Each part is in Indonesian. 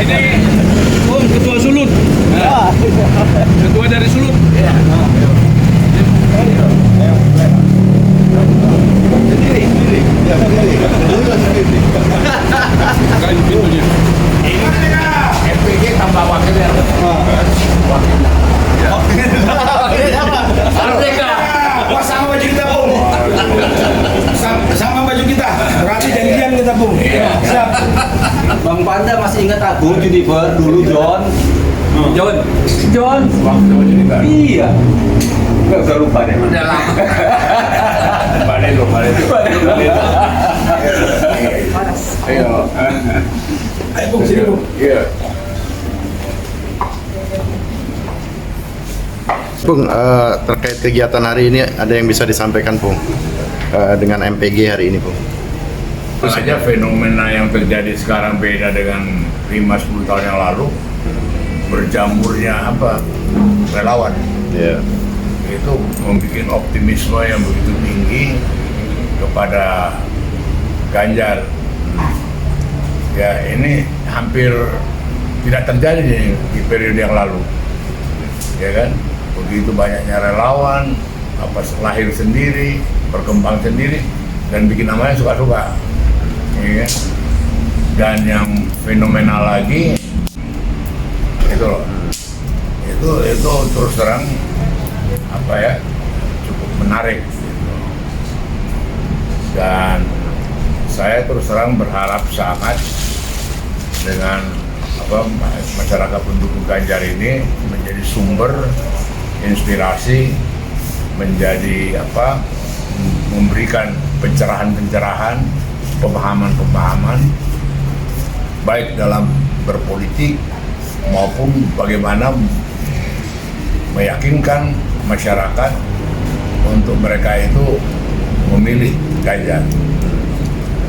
Ini Om Ketua Sulut. Ketua dari Sulut. Bukain pintunya. MPG tambah wakilnya. Merdeka. Wah, sama baju kita, Bung. Sama baju kita. Berarti janjian kita, Bung. Siap. Bang Panda masih ingat aku Juniper dulu John. John. Iya. Gak usah lupa deh. Udah lama. Balik lo. Ayo. Ayo, Bung, sini, Bung. Iya. Bung, terkait kegiatan hari ini ada yang bisa disampaikan, Bung, dengan MPG hari ini, Bung? Terus saja fenomena yang terjadi sekarang beda dengan 5-10 tahun yang lalu. Berjamurnya relawan. Ya. Itu membuat optimisme yang begitu tinggi kepada Ganjar. Ya, ini hampir tidak terjadi di periode yang lalu. Ya kan? Begitu banyaknya relawan, lahir sendiri, berkembang sendiri, dan bikin namanya suka-suka. Ya. Dan yang fenomenal lagi itu loh, itu terus terang cukup menarik gitu. Dan saya terus terang berharap sangat dengan masyarakat pendukung Ganjar ini menjadi sumber inspirasi, menjadi memberikan pencerahan-pencerahan, pemahaman-pemahaman baik dalam berpolitik maupun bagaimana meyakinkan masyarakat untuk mereka itu memilih Ganjar.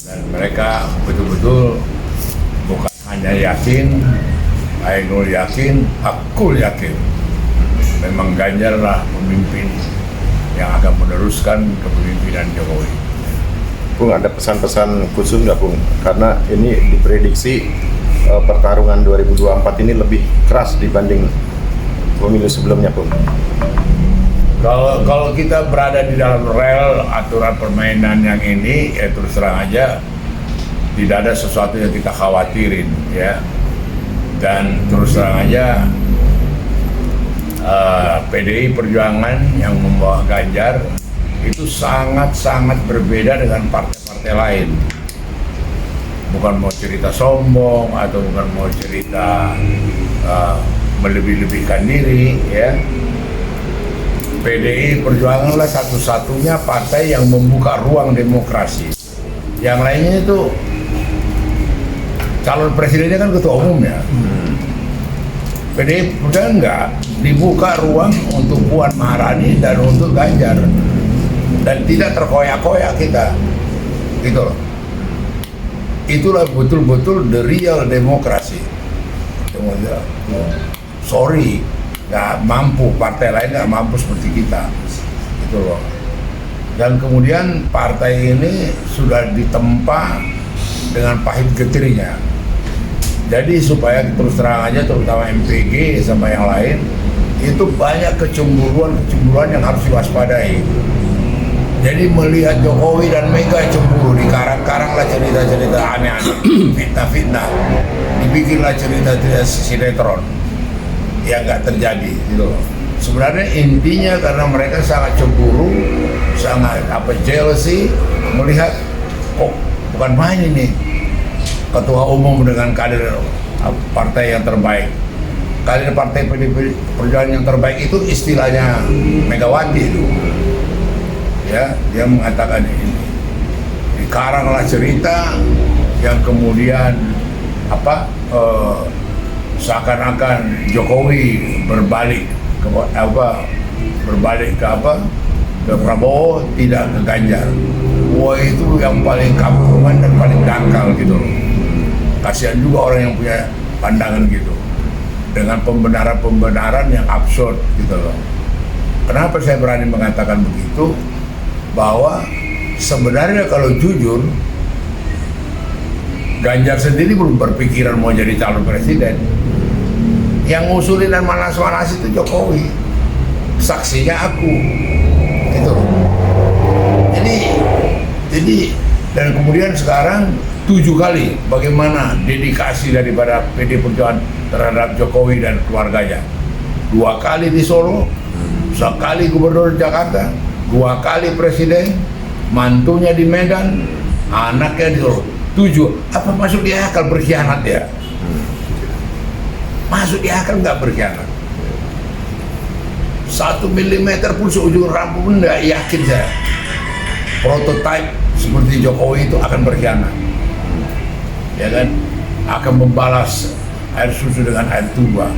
Dan mereka betul-betul bukan hanya yakin, Ainul yakin, aku yakin memang Ganjar lah pemimpin yang akan meneruskan kepemimpinan Jokowi. Bung, ada pesan-pesan khusus nggak, Bung? Karena ini diprediksi pertarungan 2024 ini lebih keras dibanding pemilu sebelumnya, Bung. Kalau kita berada di dalam rel aturan permainan yang ini, ya terus terang aja tidak ada sesuatu yang kita khawatirin, ya. Dan terus terang aja PDI Perjuangan yang membawa Ganjar itu sangat-sangat berbeda dengan partai-partai lain. Bukan mau cerita sombong atau bukan mau cerita melebih-lebihkan diri, ya. PDI Perjuangan lah satu-satunya partai yang membuka ruang demokrasi. Yang lainnya itu calon presidennya kan ketua umumnya. PDI Perjuangan enggak, dibuka ruang untuk Puan Maharani dan untuk Ganjar, dan tidak terkoyak-koyak kita, gitu loh. Itulah betul-betul the real demokrasi. Sorry, nggak mampu, partai lain nggak mampu seperti kita, gitu loh. Dan kemudian partai ini sudah ditempa dengan pahit getirnya. Jadi supaya terus terang aja, terutama MPG sama yang lain, itu banyak kecemburuan yang harus diwaspadai. Jadi melihat Jokowi dan Mega cemburu, dikarang-karanglah cerita-cerita aneh-aneh, fitnah-fitnah, dibikinlah cerita-cerita sinetron yang nggak terjadi, gitu. Sebenarnya intinya karena mereka sangat cemburu, sangat jealousy, melihat bukan main ini ketua umum dengan kader partai yang terbaik. Kader partai PDI Perjuangan yang terbaik itu istilahnya Megawati itu. Ya, dia mengatakan ini. Dikaranglah cerita yang kemudian seakan-akan Jokowi berbalik ke Prabowo, tidak ke Ganjar. Wah, itu yang paling kampungan dan paling dangkal gitu loh. Kasihan juga orang yang punya pandangan gitu dengan pembenaran-pembenaran yang absurd gitu loh. Kenapa saya berani mengatakan begitu? Bahwa sebenarnya kalau jujur Ganjar sendiri belum berpikiran mau jadi calon presiden. Yang ngusulin dan manas-manas itu Jokowi. Saksinya aku. Gitu. Jadi dan kemudian sekarang 7 kali bagaimana dedikasi daripada PD Perjuangan terhadap Jokowi dan keluarganya. 2 kali di Solo, sekali gubernur Jakarta, 2 kali presiden, mantunya di Medan, anaknya di Solo. 7. Apa masuk di akal berkhianat ya? Masuk di akal nggak berkhianat? 1 milimeter pun seujung rambut pun nggak yakin saya. Prototype seperti Jokowi itu akan berkhianat, ya kan? Akan membalas air susu dengan air tuba,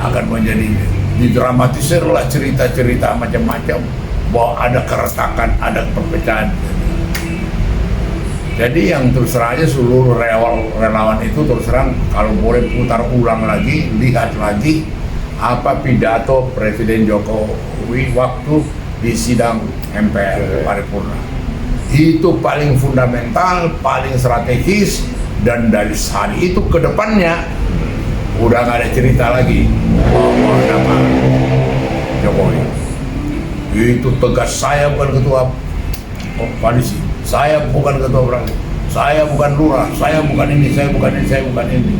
akan menjadi didramatisirlah cerita-cerita macam-macam bahwa ada keretakan, ada perpecahan. Jadi yang terus terang aja seluruh relawan itu terus terang kalau boleh putar ulang lagi, lihat lagi apa pidato Presiden Jokowi waktu di sidang MPR paripurna. Itu paling fundamental, paling strategis, dan dari hari itu ke depannya udah nggak ada cerita lagi bahwa nama Jokowi. Itu tegas, saya bukan ketua koalisi, saya bukan ketua fraksi, saya bukan lurah, saya bukan ini, saya bukan ini, saya bukan ini.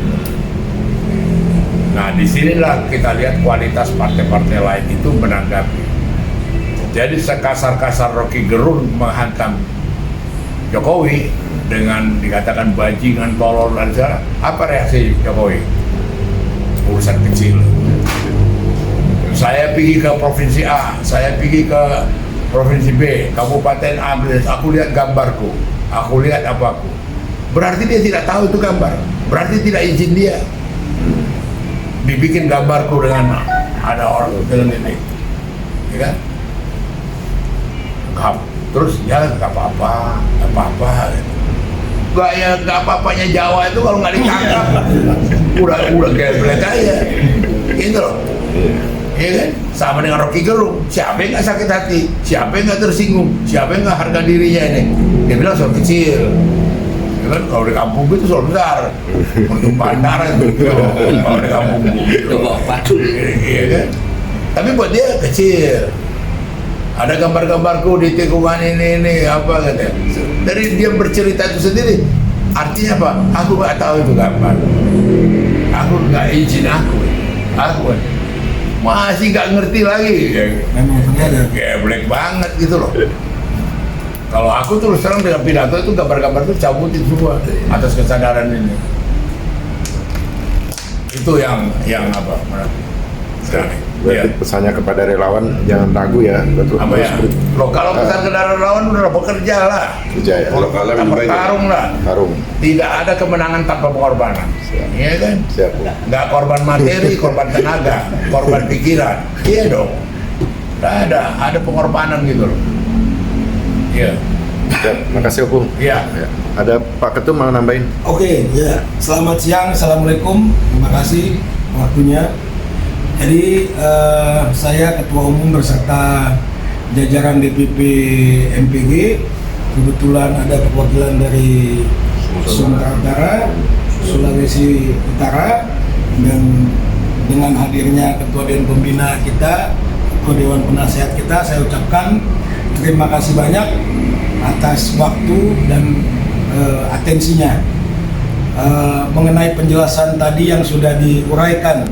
Nah, disinilah kita lihat kualitas partai-partai lain itu menanggapi. Jadi sekasar-kasar Rocky Gerung menghantam Jokowi dengan dikatakan bajingan, tolol dan segala, apa reaksi Jokowi? Urusan kecil. Saya pergi ke provinsi A, saya pergi ke provinsi B, kabupaten A, aku lihat gambarku, aku lihat apaku. Berarti dia tidak tahu itu gambar, berarti tidak izin dia. Dibikin gambarku dengan ada orang dengan ini, ya kan? Terus ya nggak apa-apa, nggak apa-apanya Jawa itu kalau nggak ditangkap udah geblek aja, gitu loh. Ya kan? Sama dengan Rocky Gerung, siapa yang nggak sakit hati, siapa yang nggak tersinggung, siapa yang nggak harga dirinya ini? Dia bilang soal kecil. Ya kan? Kalau di kampung itu soal besar, pertumpahan darah itu. Kalau di kampung itu, iya kan? Tapi buat dia kecil. Ada gambar-gambarku di tikungan ini apa katanya. Dari dia bercerita itu sendiri, artinya apa? Aku nggak tahu itu gambar. Aku nggak izin aku masih nggak ngerti lagi. Memang sengaja. Geblek banget gitu loh. Kalau aku terus terang dengan pidato itu gambar-gambar itu cabutin semua atas kesadaran ini. Itu yang apa? Berarti pesannya kepada relawan jangan ragu ya, betul. Apa ya? Loh, kalau pesan ke relawan udah bekerja lah. Kerja ya. Kita bertarung lah. Tarung. Tidak ada kemenangan tanpa pengorbanan. Iya kan? Siap. Nggak korban materi, korban tenaga, korban pikiran. Iya dong. Nggak ada pengorbanan gitu loh. Iya. Ya, makasih Opung. Iya. Ya. Ada Pak Ketum mau nambahin? Oke, ya. Selamat siang, assalamualaikum. Terima kasih waktunya. Jadi saya Ketua Umum beserta jajaran DPP MPG, kebetulan ada perwakilan dari Sumatera Utara, Sulawesi Utara, dan dengan hadirnya Ketua Dewan Pembina kita, Ketua Dewan Penasehat kita, saya ucapkan terima kasih banyak atas waktu dan atensinya. Mengenai penjelasan tadi yang sudah diuraikan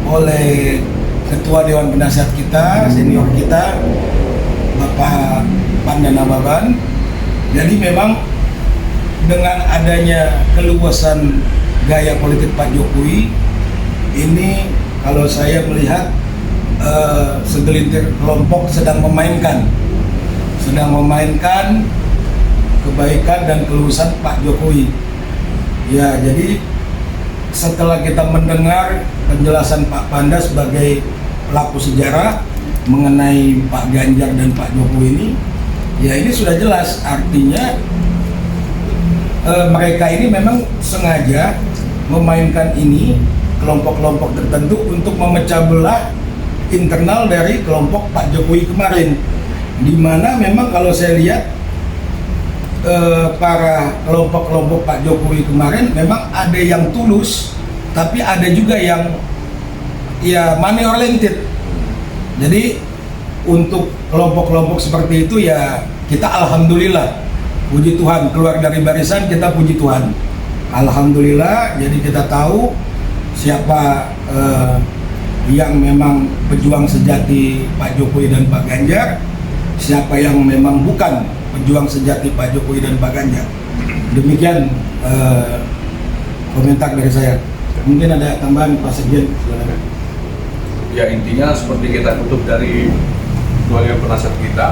oleh Ketua Dewan Penasehat kita, senior kita, Bapak Pandana Baban. Jadi memang dengan adanya keluasan gaya politik Pak Jokowi ini, kalau saya melihat segelintir kelompok sedang memainkan kebaikan dan kelulusan Pak Jokowi. Ya, jadi setelah kita mendengar penjelasan Pak Panda sebagai pelaku sejarah mengenai Pak Ganjar dan Pak Jokowi ini, ya ini sudah jelas artinya mereka ini memang sengaja memainkan ini kelompok-kelompok tertentu untuk memecah belah internal dari kelompok Pak Jokowi kemarin, di mana memang kalau saya lihat para kelompok-kelompok Pak Jokowi kemarin memang ada yang tulus, tapi ada juga yang ya money oriented. Jadi untuk kelompok-kelompok seperti itu ya kita alhamdulillah, puji Tuhan, keluar dari barisan kita puji Tuhan, alhamdulillah. Jadi kita tahu siapa yang memang pejuang sejati Pak Jokowi dan Pak Ganjar, siapa yang memang bukan pejuang sejati Pak Jokowi dan Pak Ganjar. Demikian komentar dari saya. Mungkin ada tambahan Pak Sekjen. Ya intinya seperti kita kutip dari keluarga penasihat kita,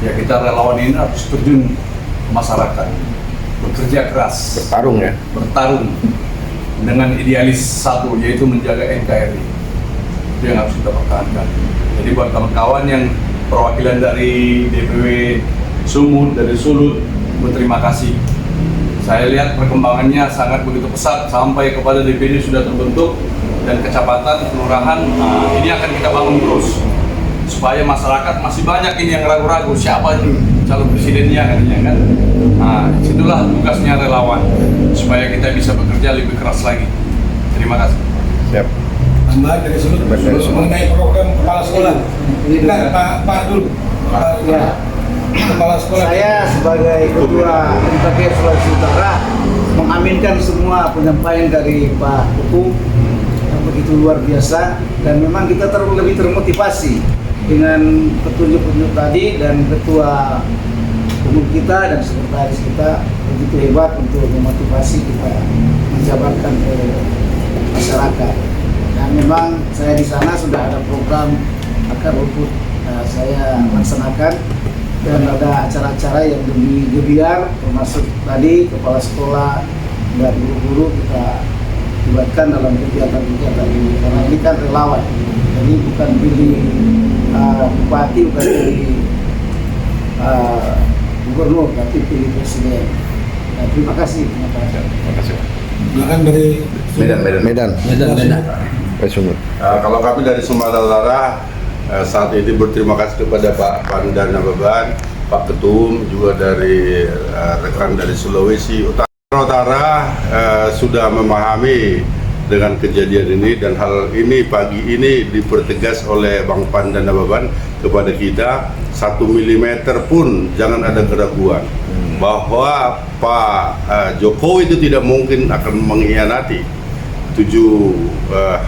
ya kita relawan ini harus terjun ke masyarakat, bekerja keras, Bertarung ya. bertarung dengan idealis satu, yaitu menjaga NKRI. Itu yang harus kita pertahankan. Jadi buat kawan-kawan yang perwakilan dari DPW Sumut, dari Sulut, berterima kasih. Saya lihat perkembangannya sangat begitu pesat sampai kepada DPD sudah terbentuk dan kecamatan, kelurahan. Nah, ini akan kita bangun terus supaya masyarakat masih banyak ini yang ragu-ragu siapa itu calon presidennya katanya kan. Nah, situlah tugasnya relawan supaya kita bisa bekerja lebih keras lagi. Terima kasih. Siap. Tambahan dari Sulut mengenai program kepala sekolah. Enggak, Pak dulu. Ya. Kepala sekolah. Saya sebagai Ketua MKK Sulawesi Utara mengaminkan semua penyampaian dari Pak Hukum yang begitu luar biasa, dan memang kita lebih termotivasi dengan petunjuk-petunjuk tadi, dan Ketua Umum kita dan Sekretaris kita begitu hebat untuk memotivasi kita menjabarkan ke masyarakat. Dan memang saya di sana sudah ada program akar rumput saya laksanakan, dan ada acara-acara yang lebih gebiar, termasuk tadi kepala sekolah dan guru-guru kita libatkan dalam kegiatan-kegiatan ini, karena ini kan relawan, jadi bukan pilih bupati, bukan pilih gubernur, tapi pilih presiden. Nah, terima kasih. Terima kasih. Silakan dari Medan. Pak Sumut. Kalau kami dari Sumatera Utara saat ini berterima kasih kepada Pak Panda Nababan, Pak Ketum, juga dari rekan dari Sulawesi Utara sudah memahami dengan kejadian ini, dan hal ini pagi ini dipertegas oleh Bang Panda Nababan kepada kita, 1 mm pun jangan ada keraguan bahwa Pak Jokowi itu tidak mungkin akan mengkhianati 7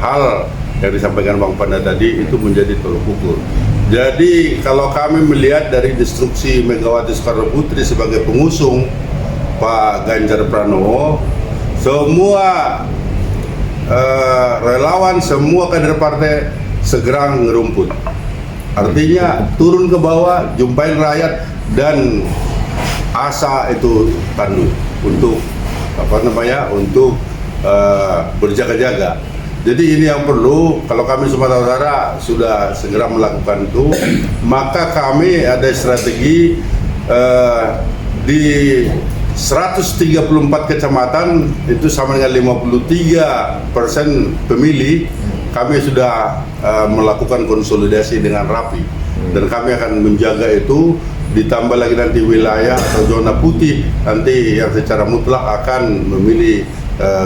hal yang disampaikan Bang Panda tadi, itu menjadi tolok ukur. Jadi kalau kami melihat dari instruksi Megawati Soekarno Putri sebagai pengusung Pak Ganjar Pranowo, semua relawan, semua kader partai segera ngerumput. Artinya turun ke bawah, jumpain rakyat, dan asa itu tanduk untuk untuk berjaga-jaga. Jadi ini yang perlu, kalau kami Sumatera Utara sudah segera melakukan itu, maka kami ada strategi di 134 kecamatan itu sama dengan 53% pemilih, kami sudah melakukan konsolidasi dengan rapi, dan kami akan menjaga itu. Ditambah lagi nanti wilayah atau zona putih nanti yang secara mutlak akan memilih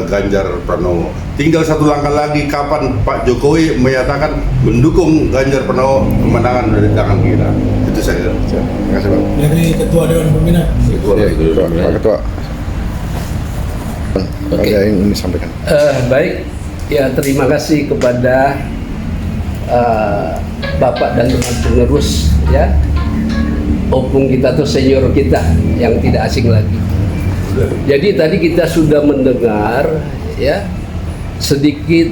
Ganjar Pranowo. Tinggal satu langkah lagi, kapan Pak Jokowi menyatakan mendukung Ganjar Pranowo, kemenangan dari tangan kita. Itu saja. Terima kasih Bang. dari Ketua Dewan Pembina. Pak Ketua. Ada yang ingin disampaikan. Baik, ya terima kasih kepada Bapak dan teman penerus ya, opung kita tuh senior kita yang tidak asing lagi. Jadi tadi kita sudah mendengar ya sedikit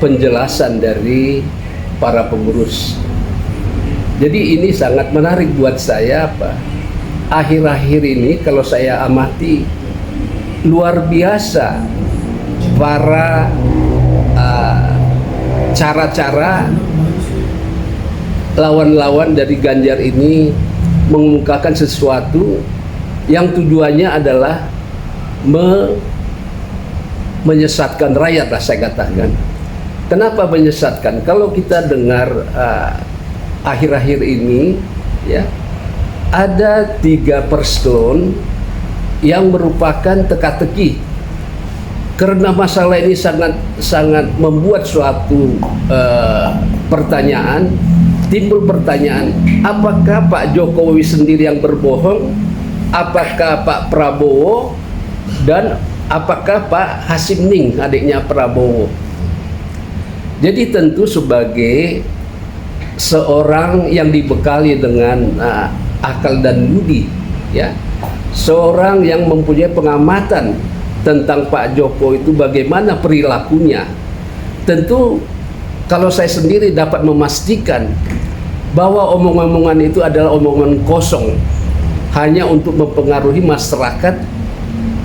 penjelasan dari para pengurus. Jadi ini sangat menarik buat saya, Pak. Akhir-akhir ini kalau saya amati luar biasa para cara-cara lawan-lawan dari Ganjar ini mengungkapkan sesuatu yang tujuannya adalah menyesatkan rakyat lah saya katakan. Kenapa menyesatkan? Kalau kita dengar akhir-akhir ini ya ada 3 person yang merupakan teka-teki karena masalah ini sangat membuat suatu pertanyaan, timbul pertanyaan, apakah Pak Jokowi sendiri yang berbohong, apakah Pak Prabowo, dan apakah Pak Hasim Ning, adiknya Prabowo. Jadi tentu sebagai seorang yang dibekali dengan akal dan budi, ya, seorang yang mempunyai pengamatan tentang Pak Jokowi itu bagaimana perilakunya, tentu kalau saya sendiri dapat memastikan bahwa omong-omongan itu adalah omongan kosong, hanya untuk mempengaruhi masyarakat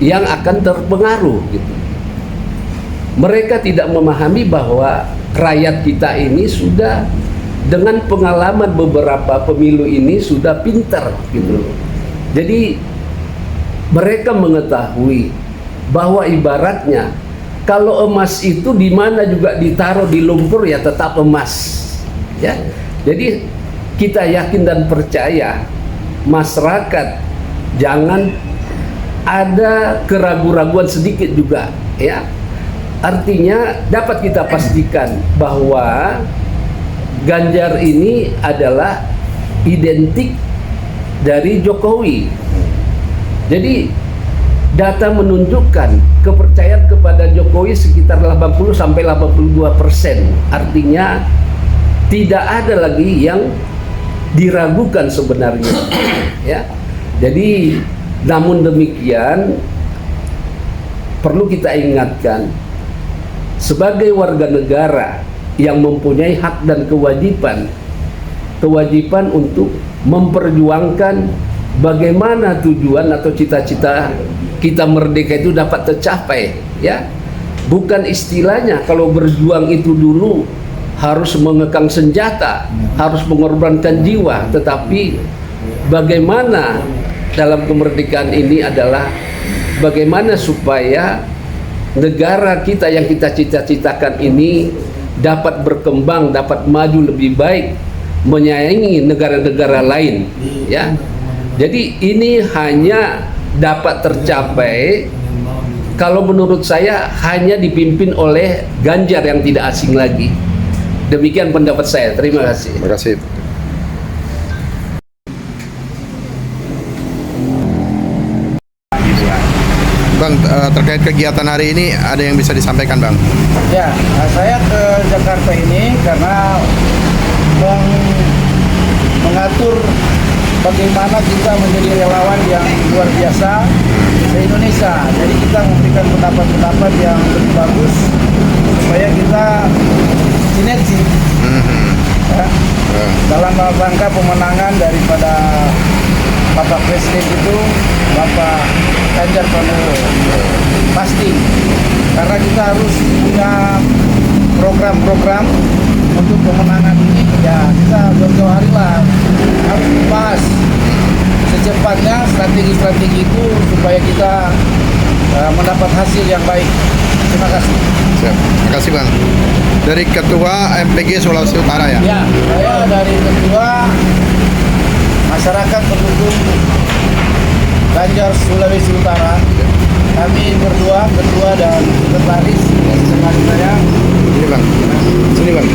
yang akan terpengaruh gitu. Mereka tidak memahami bahwa rakyat kita ini sudah dengan pengalaman beberapa pemilu ini sudah pintar gitu. Jadi mereka mengetahui bahwa ibaratnya kalau emas itu di mana juga ditaruh di lumpur ya tetap emas, ya. Jadi kita yakin dan percaya masyarakat jangan ada keraguan-raguan sedikit juga, ya. Artinya dapat kita pastikan bahwa Ganjar ini adalah identik dari Jokowi. Jadi data menunjukkan kepercayaan kepada Jokowi sekitar 80 sampai 82%. Artinya tidak ada lagi yang diragukan sebenarnya, ya. Jadi namun demikian perlu kita ingatkan sebagai warga negara yang mempunyai hak dan kewajiban untuk memperjuangkan bagaimana tujuan atau cita-cita kita merdeka itu dapat tercapai, ya. Bukan istilahnya kalau berjuang itu dulu harus mengekang senjata, harus mengorbankan jiwa, tetapi bagaimana dalam kemerdekaan ini adalah bagaimana supaya negara kita yang kita cita-citakan ini dapat berkembang, dapat maju lebih baik, menyaingi negara-negara lain, ya. Jadi ini hanya dapat tercapai kalau menurut saya hanya dipimpin oleh Ganjar yang tidak asing lagi. Demikian pendapat saya. Terima kasih. Terima kasih. Bang, terkait kegiatan hari ini ada yang bisa disampaikan, Bang? Ya, saya ke Jakarta ini karena mengatur bagaimana kita menjadi relawan yang luar biasa se-Indonesia. Jadi kita memberikan pendapat-pendapat yang lebih bagus supaya kita sinergi, ya, dalam rangka pemenangan daripada Bapak Presiden itu Bapak Ganjar Pranowo. Pasti, karena kita harus punya program-program untuk pemenangan ini, ya kita jauh-jauh hari lah harus dibahas secepatnya strategi-strategi itu supaya kita mendapat hasil yang baik. Terima kasih. Siap. Terima kasih, Bang. Dari Ketua MPG Sulawesi Utara, ya? Ya, saya dari Ketua Masyarakat Pendukung Ganjar Sulawesi Utara. Kami berdua, Ketua dan Sekretaris saya. Sini, Bang. Sini, Bang.